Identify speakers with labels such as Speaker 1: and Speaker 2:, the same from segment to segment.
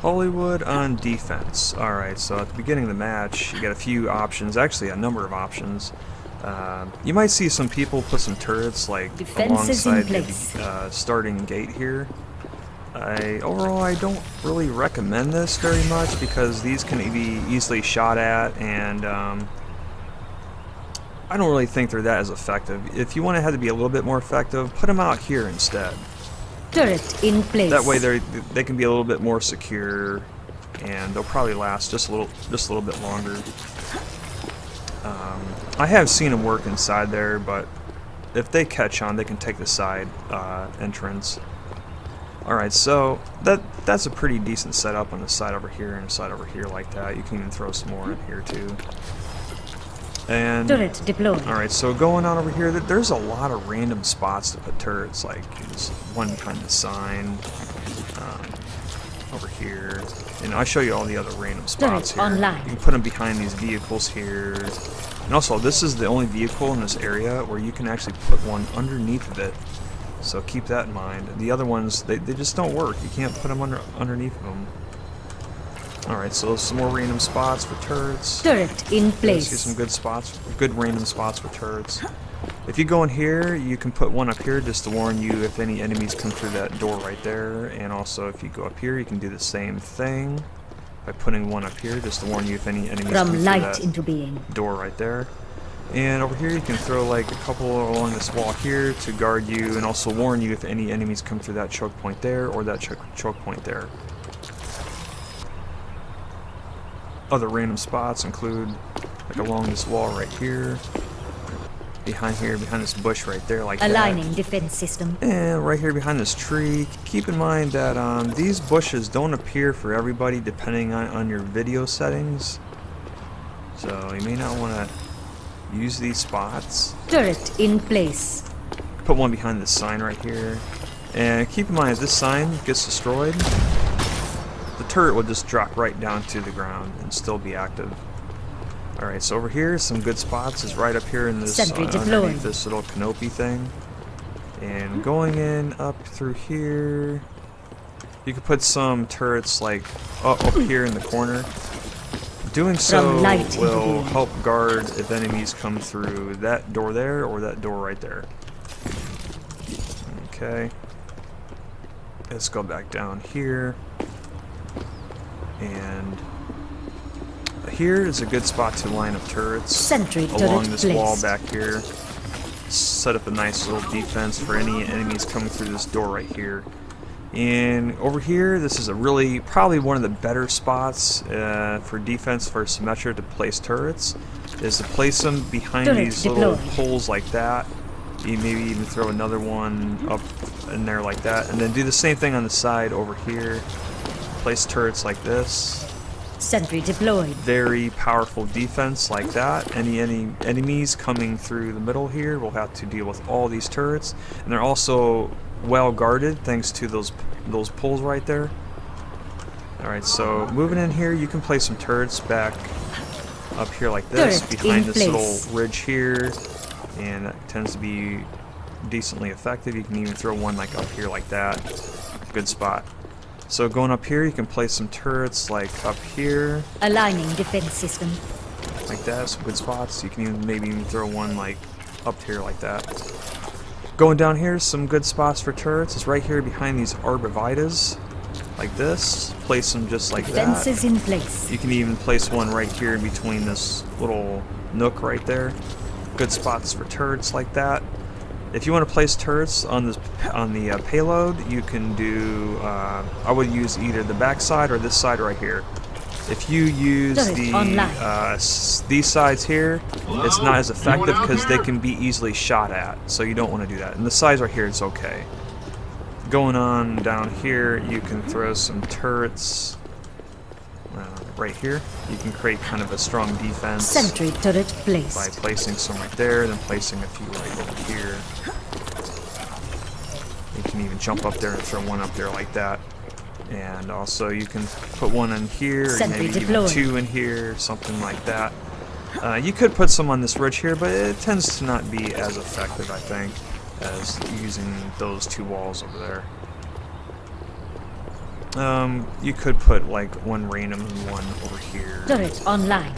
Speaker 1: Hollywood on defense. Alright, so at the beginning of the match, you got a few options, actually a number of options. You might see some people put some turrets like
Speaker 2: Defenses in
Speaker 1: alongside
Speaker 2: place.
Speaker 1: the starting gate here. Overall, I don't really recommend this very much because these can be easily shot at, and I don't really think they're that as effective. If you want to have to be a little bit more effective, put them out here instead.
Speaker 2: Turret in place.
Speaker 1: That way they can be a little bit more secure, and they'll probably last just a little bit longer. I have seen them work inside there, but if they catch on, they can take the side entrance. Alright, so that's a pretty decent setup on the side over here and the side over here like that. You can even throw some more in here too. And
Speaker 2: turret deployed.
Speaker 1: alright, so going on over here, there's a lot of random spots to put turrets, like there's one behind the sign, over here, and I'll show you all the other random spots here.
Speaker 2: Online.
Speaker 1: You can put them behind these vehicles here. And also, this is the only vehicle in this area where you can actually put one underneath of it. So keep that in mind. The other ones, they just don't work. You can't put them underneath of them. Alright, so some more random spots for turrets.
Speaker 2: Turret in place.
Speaker 1: See some good spots, good random spots for turrets. If you go in here, you can put one up here just to warn you if any enemies come through that door right there. And also, if you go up here, you can do the same thing by putting one up here just to warn you if any enemies come through that
Speaker 2: into being.
Speaker 1: door right there. And over here, you can throw like a couple along this wall here to guard you and also warn you if any enemies come through that choke point there or that choke point there. Other random spots include like along this wall right here, behind this bush right there, like
Speaker 2: Aligning
Speaker 1: that.
Speaker 2: defense system.
Speaker 1: And right here behind this tree. Keep in mind that these bushes don't appear for everybody depending on your video settings. So you may not want to use these spots.
Speaker 2: Turret in place.
Speaker 1: Put one behind this sign right here. And keep in mind, if this sign gets destroyed, the turret will just drop right down to the ground and still be active. Alright, so over here, some good spots is right up here in this underneath this little canopy thing. And going in up through here, you could put some turrets like up here in the corner. Doing so will help guard if enemies come through that door there or that door right there. Okay. Let's go back down here. And here is a good spot to line up turrets along this wall back here. Set up a nice little defense for any enemies coming through this door right here. And over here, this is probably one of the better spots for defense for symmetra to place turrets, is to place them behind these little holes like that. You maybe even throw another one up in there like that, and then do the same thing on the side over here. Place turrets like this.
Speaker 2: Sentry deployed.
Speaker 1: Very powerful defense like that. Any enemies coming through the middle here will have to deal with all these turrets, and they're also well guarded thanks to those poles right there. Alright, so moving in here, you can place some turrets back up here like this, behind this little ridge here, and that tends to be decently effective. You can even throw one like up here like that. Good spot. So going up here, you can place some turrets like up here.
Speaker 2: Aligning defense system.
Speaker 1: Like that, some good spots. You can maybe even throw one like up here like that. Going down here, some good spots for turrets is right here behind these arborvitaes, like this. Place them just like that.
Speaker 2: Defenses in place.
Speaker 1: You can even place one right here in between this little nook right there. Good spots for turrets like that. If you want to place turrets on the payload, you can do. I would use either the back side or this side right here. If you use these sides here, it's not as effective because they can be easily shot at. So you don't want to do that. And the sides right here, it's okay. Going on down here, you can throw some turrets right here. You can create kind of a strong defense.
Speaker 2: Sentry turret placed.
Speaker 1: By placing some right there, then placing a few right over here. You can even jump up there and throw one up there like that. And also you can put one in here, or maybe even two in here, something like that. You could put some on this ridge here, but it tends to not be as effective, I think, as using those two walls over there. You could put like one random and one over here.
Speaker 2: Turret online.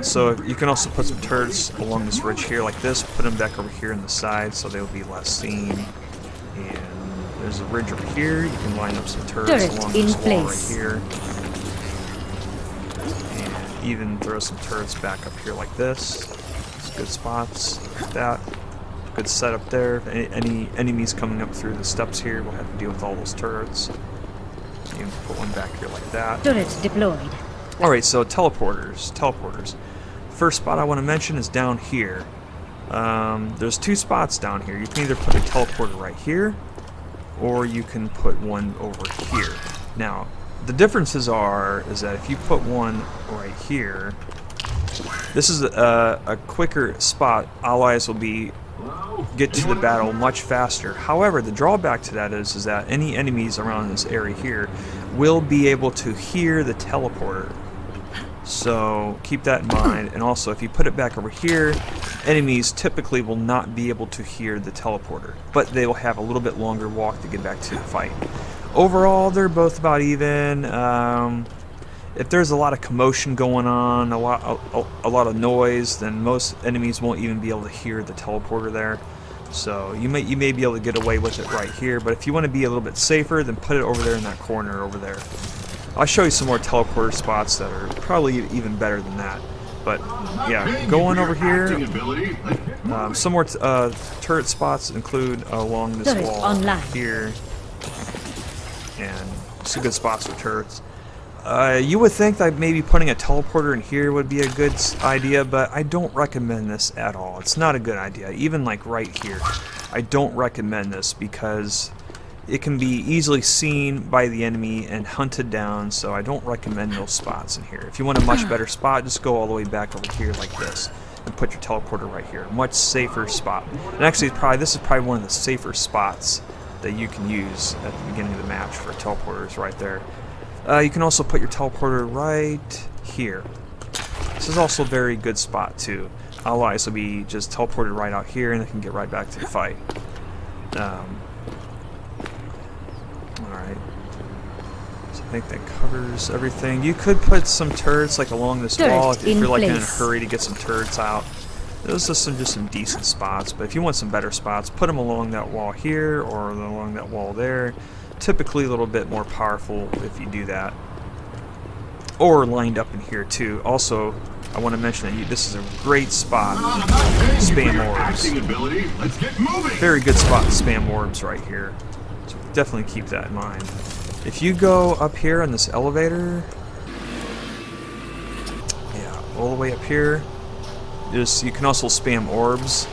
Speaker 1: So you can also put some turrets along this ridge here like this, put them back over here on the side so they'll be less seen. And there's a ridge over here, you can line up some turrets
Speaker 2: Turret
Speaker 1: along
Speaker 2: in
Speaker 1: this wall
Speaker 2: place.
Speaker 1: right here. And even throw some turrets back up here like this. It's good spots like that. Good setup there. Any enemies coming up through the steps here will have to deal with all those turrets. You can put one back here like that.
Speaker 2: Turret deployed.
Speaker 1: Alright, so teleporters. First spot I want to mention is down here. There's two spots down here. You can either put a teleporter right here, or you can put one over here. Now, the differences is that if you put one right here, this is a quicker spot. Allies will get to the battle much faster. However, the drawback to that is that any enemies around this area here will be able to hear the teleporter. So keep that in mind. And also, if you put it back over here, enemies typically will not be able to hear the teleporter, but they will have a little bit longer walk to get back to the fight. Overall, they're both about even. If there's a lot of commotion going on, a lot of noise, then most enemies won't even be able to hear the teleporter there. So you may be able to get away with it right here, but if you want to be a little bit safer, then put it over there in that corner over there. I'll show you some more teleporter spots that are probably even better than that. But yeah, going over here, some more turret spots include along this
Speaker 2: Turret
Speaker 1: wall
Speaker 2: online.
Speaker 1: here, and some good spots for turrets. You would think that maybe putting a teleporter in here would be a good idea, but I don't recommend this at all. It's not a good idea. Even like right here, I don't recommend this because it can be easily seen by the enemy and hunted down, so I don't recommend those spots in here. If you want a much better spot, just go all the way back over here like this and put your teleporter right here. Much safer spot. And actually, this is probably one of the safer spots that you can use at the beginning of the match for teleporters right there. You can also put your teleporter right here. This is also a very good spot too. Allies will be just teleported right out here and they can get right back to the fight. Alright. So I think that covers everything. You could put some turrets like along this wall if you're like in a hurry to get some turrets out. Those are just some decent spots, but if you want some better spots, put them along that wall here or along that wall there. Typically a little bit more powerful if you do that. Or lined up in here too. Also, I want to mention that this is a great spot to spam orbs. Very good spot to spam orbs right here. So definitely keep that in mind. If you go up here on this elevator, yeah, all the way up here, you can also spam orbs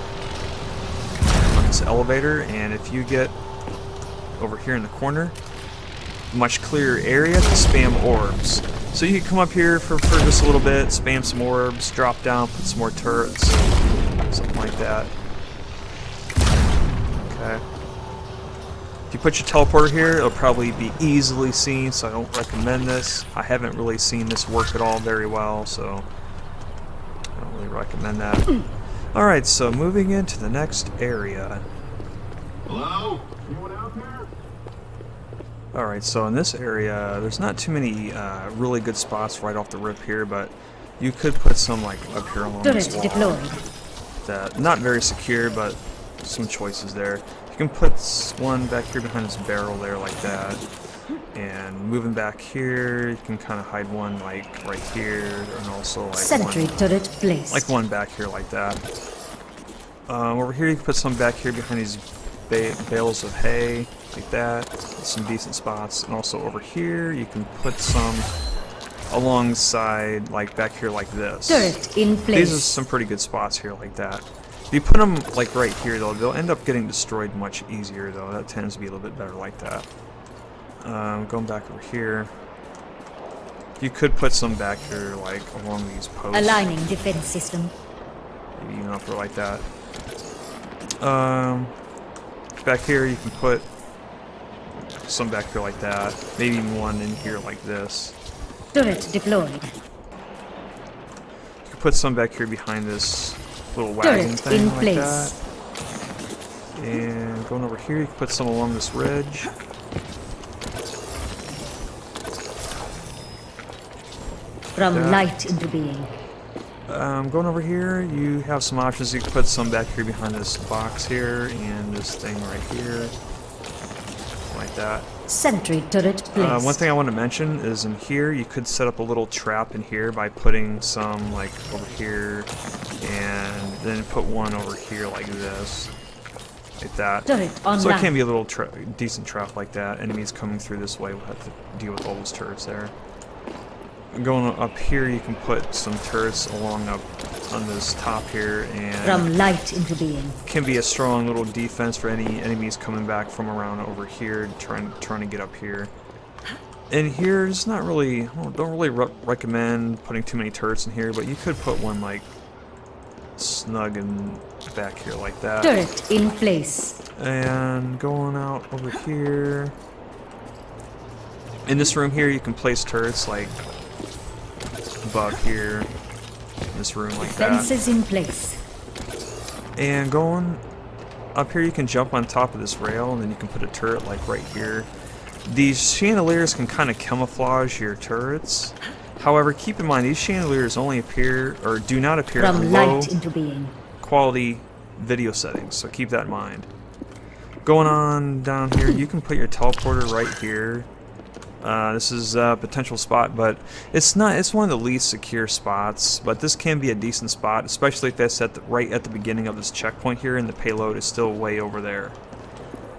Speaker 1: on this elevator, and if you get over here in the corner, much clearer area to spam orbs. So you can come up here for just a little bit, spam some orbs, drop down, put some more turrets, something like that. Okay. If you put your teleporter here, it'll probably be easily seen, so I don't recommend this. I haven't really seen this work at all very well, so I don't really recommend that. Alright, so moving into the next area.
Speaker 3: Hello? Anyone out there?
Speaker 1: Alright, so in this area, there's not too many really good spots right off the rip here, but you could put some like up here along this wall.
Speaker 2: Deployed.
Speaker 1: That not very secure, but some choices there. You can put one back here behind this barrel there like that, and moving back here, you can kind of hide one like right here, and also like
Speaker 2: Sentry turret placed.
Speaker 1: like one back here like that. Over here, you can put some back here behind these bales of hay, like that. Some decent spots. And also over here, you can put some alongside, like back here like this.
Speaker 2: Turret in place.
Speaker 1: These are some pretty good spots here like that. If you put them like right here though, they'll end up getting destroyed much easier though. That tends to be a little bit better like that. Going back over here. You could put some back here like along these posts.
Speaker 2: Aligning defense system.
Speaker 1: Maybe even up there like that. Back here you can put some back here like that. Maybe even one in here like this.
Speaker 2: Turret deployed.
Speaker 1: You can put some back here behind this little wagon
Speaker 2: Turret
Speaker 1: thing
Speaker 2: in
Speaker 1: like
Speaker 2: place.
Speaker 1: that. And Going over here, you can put some along this ridge.
Speaker 2: From
Speaker 1: Yeah.
Speaker 2: light into being.
Speaker 1: Going over here, you have some options. You can put some back here behind this box here, and this thing right here. Like that.
Speaker 2: Sentry turret placed.
Speaker 1: One thing I want to mention is in here, you could set up a little trap in here by putting some like over here, and then put one over here like this. Like that.
Speaker 2: Turret online.
Speaker 1: So it can be a little decent trap like that. Enemies coming through this way will have to deal with all those turrets there. Going up here, you can put some turrets along up on this top here, and
Speaker 2: From light into being.
Speaker 1: can be a strong little defense for any enemies coming back from around over here, trying to get up here. And here, it's not really, don't really recommend putting too many turrets in here, but you could put one like snug and back here like that.
Speaker 2: Turret in place.
Speaker 1: And going out over here. In this room here, you can place turrets like above here. In this room like that.
Speaker 2: Fences in place.
Speaker 1: And going up here, you can jump on top of this rail, and then you can put a turret like right here. These chandeliers can kind of camouflage your turrets. However, keep in mind these chandeliers only appear or do not appear
Speaker 2: From
Speaker 1: in low
Speaker 2: light into being.
Speaker 1: quality video settings, so keep that in mind. Going on down here, you can put your teleporter right here. This is a potential spot, but it's not. It's one of the least secure spots, but this can be a decent spot, especially if that's right at the beginning of this checkpoint here, and the payload is still way over there.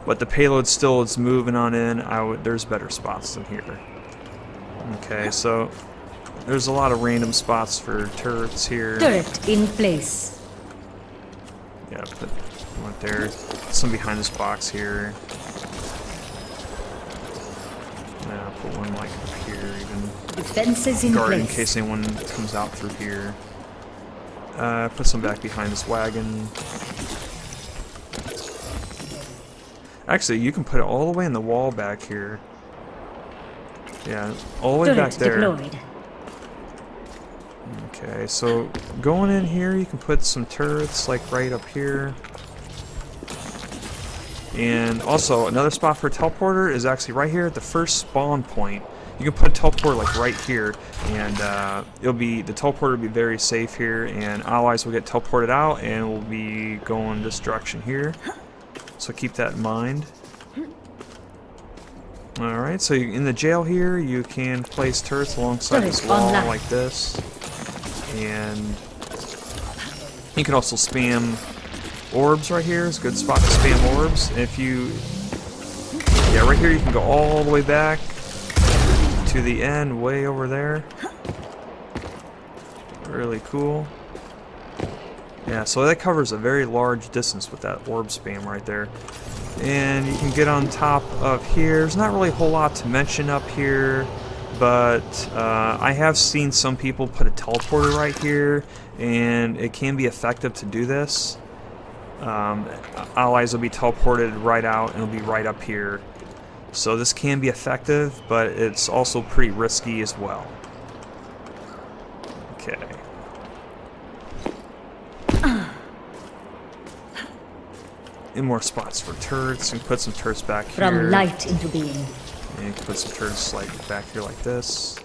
Speaker 1: But the payload still is moving on in. There's better spots than here. Okay, so there's a lot of random spots for turrets here.
Speaker 2: Turret in place.
Speaker 1: Yeah, put one there. Some behind this box here. Yeah, put one like up here even.
Speaker 2: Defenses in
Speaker 1: Guard in
Speaker 2: place.
Speaker 1: case anyone comes out through here. Put some back behind this wagon. Actually, you can put it all the way in the wall back here. Yeah, all the way back
Speaker 2: Turret
Speaker 1: there.
Speaker 2: deployed.
Speaker 1: Okay, so going in here, you can put some turrets like right up here. And also, another spot for a teleporter is actually right here at the first spawn point. You can put a teleporter like right here, and the teleporter will be very safe here, and allies will get teleported out, and will be going this direction here. So keep that in mind. Alright, so in the jail here, you can place turrets alongside this wall
Speaker 2: online.
Speaker 1: like this. And you can also spam orbs right here. It's a good spot to spam orbs. And if you... Yeah, right here you can go all the way back to the end, way over there. Really cool. Yeah, so that covers a very large distance with that orb spam right there. And you can get on top of here. There's not really a whole lot to mention up here, but I have seen some people put a teleporter right here, and it can be effective to do this. Allies will be teleported right out, and it'll be right up here. So this can be effective, but it's also pretty risky as well. Okay. And more spots for turrets. You can put some turrets back here.
Speaker 2: From light into being.
Speaker 1: And you can put some turrets like back here like this.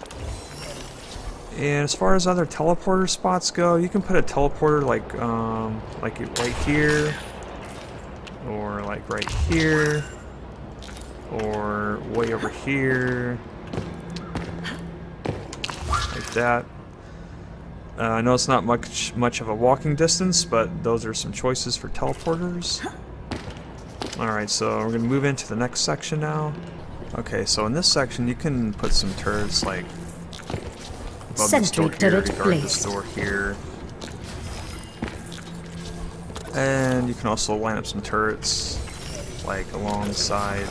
Speaker 1: And as far as other teleporter spots go, you can put a teleporter like right here, or like right here, or way over here, like that. I know it's not much of a walking distance, but those are some choices for teleporters. Alright, so we're going to move into the next section now. Okay, so in this section you can put some turrets like above this
Speaker 2: Sentry
Speaker 1: door here,
Speaker 2: turret
Speaker 1: to guard this
Speaker 2: placed.
Speaker 1: door here. And you can also line up some turrets like alongside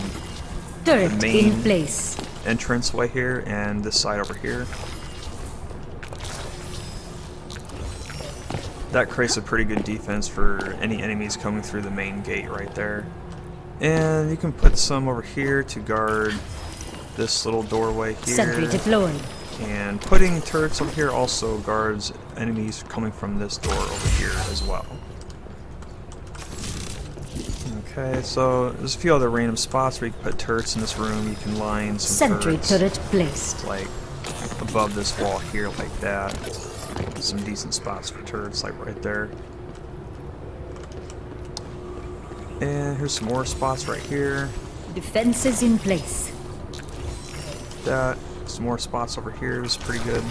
Speaker 2: Turret
Speaker 1: main
Speaker 2: in place.
Speaker 1: entranceway here and this side over here. That creates a pretty good defense for any enemies coming through the main gate right there. And you can put some over here to guard this little doorway here.
Speaker 2: Sentry deployed.
Speaker 1: And putting turrets over here also guards enemies coming from this door over here as well. Okay, so there's a few other random spots where you can put turrets in this room. You can line some
Speaker 2: Sentry
Speaker 1: turrets,
Speaker 2: turret placed.
Speaker 1: like above this wall here, like that. Some decent spots for turrets, like right there. And here's some more spots right here.
Speaker 2: Defenses in place.
Speaker 1: That. Some more spots over here. This is pretty good.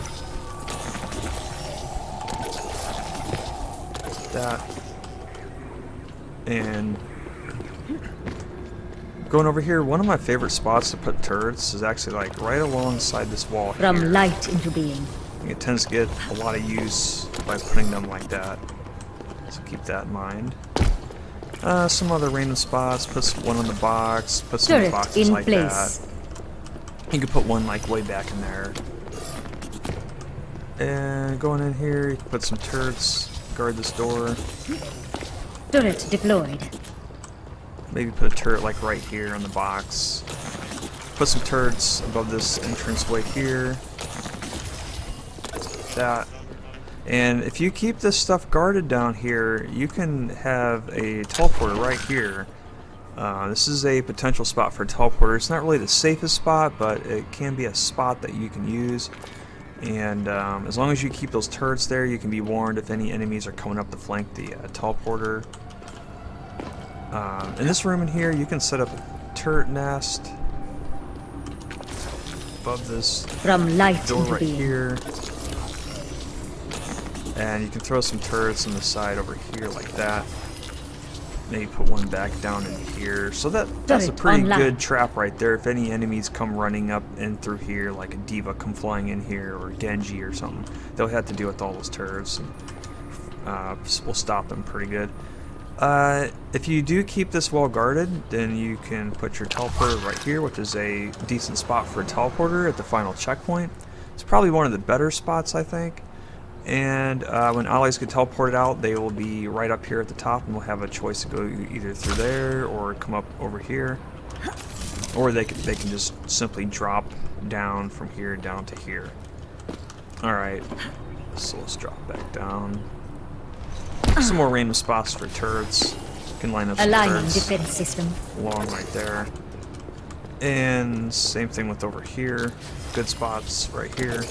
Speaker 1: That. And going over here, one of my favorite spots to put turrets is actually like right alongside this wall
Speaker 2: From
Speaker 1: here.
Speaker 2: light into being.
Speaker 1: It tends to get a lot of use by putting them like that. So keep that in mind. Some other random spots. Put one on the box. Put some
Speaker 2: Turret
Speaker 1: boxes
Speaker 2: in
Speaker 1: like
Speaker 2: place.
Speaker 1: that. You can put one like way back in there. And going in here, you can put some turrets. Guard this door.
Speaker 2: Turret deployed.
Speaker 1: Maybe put a turret like right here on the box. Put some turrets above this entranceway here. That. And if you keep this stuff guarded down here, you can have a teleporter right here. This is a potential spot for a teleporter. It's not really the safest spot, but it can be a spot that you can use. And as long as you keep those turrets there, you can be warned if any enemies are coming up to flank the teleporter. In this room in here, you can set up a turret nest above this
Speaker 2: From light
Speaker 1: door
Speaker 2: into
Speaker 1: right
Speaker 2: being.
Speaker 1: here. And you can throw some turrets on the side over here like that. Maybe put one back down in here. So that's a
Speaker 2: Turret
Speaker 1: pretty
Speaker 2: online.
Speaker 1: good trap right there. If any enemies come running up in through here, like a diva come flying in here, or Genji or something, they'll have to deal with all those turrets. And, we'll stop them pretty good. If you do keep this well guarded, then you can put your teleporter right here, which is a decent spot for a teleporter at the final checkpoint. It's probably one of the better spots, I think. And when allies get teleported out, they will be right up here at the top, and we'll have a choice to go either through there or come up over here, or they can just simply drop down from here down to here. All right, so let's drop back down. Some more random spots for turrets. You can line up some
Speaker 2: Aligning
Speaker 1: turrets
Speaker 2: defense system.
Speaker 1: along right there. And same thing with over here. Good spots right here.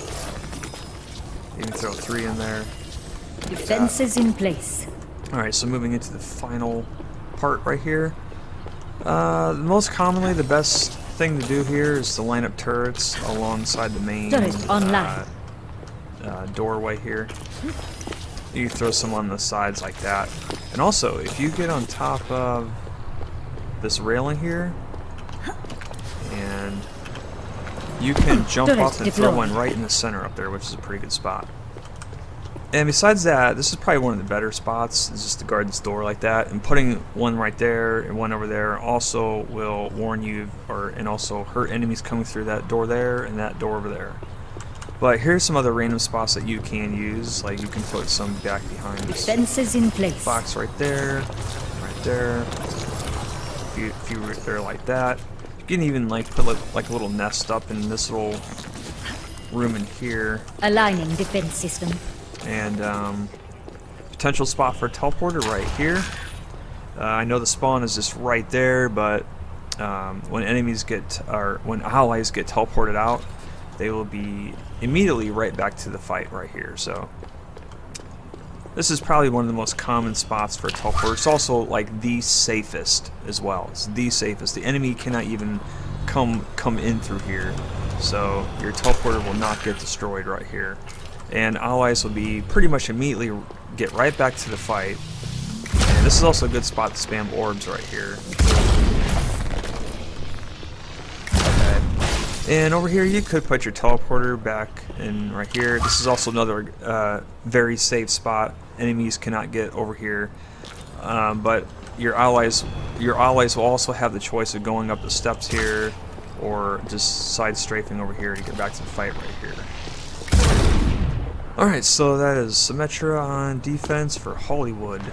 Speaker 1: You can throw 3 in there.
Speaker 2: Defenses in place.
Speaker 1: Alright, so moving into the final part right here. Most commonly, the best thing to do here is to line up turrets alongside the main
Speaker 2: Turret online.
Speaker 1: doorway here. You throw some on the sides like that. And also, if you get on top of this railing here, and you can jump
Speaker 2: Turret
Speaker 1: off and throw
Speaker 2: deployed.
Speaker 1: one right in the center up there, which is a pretty good spot. And besides that, this is probably one of the better spots, is just to guard this door like that. And putting one right there and one over there also will warn you, and also hurt enemies coming through that door there and that door over there. But here's some other random spots that you can use, like you can put some back behind this
Speaker 2: Defenses in place.
Speaker 1: box right there, a few right there like that. You can even like put like a little nest up in this little room in here,
Speaker 2: Aligning defense system.
Speaker 1: and potential spot for a teleporter right here. I know the spawn is just right there, but when when allies get teleported out, they will be immediately right back to the fight right here. So this is probably one of the most common spots for a teleporter. It's also like the safest as well. It's the safest. The enemy cannot even come in through here, so your teleporter will not get destroyed right here. And allies will be pretty much immediately get right back to the fight. And this is also a good spot to spam orbs right here. And over here, you could put your teleporter back in right here. This is also another very safe spot. Enemies cannot get over here, but your allies will also have the choice of going up the steps here, or just side strafing over here to get back to the fight right here. All right, so that is Symmetra on defense for Hollywood.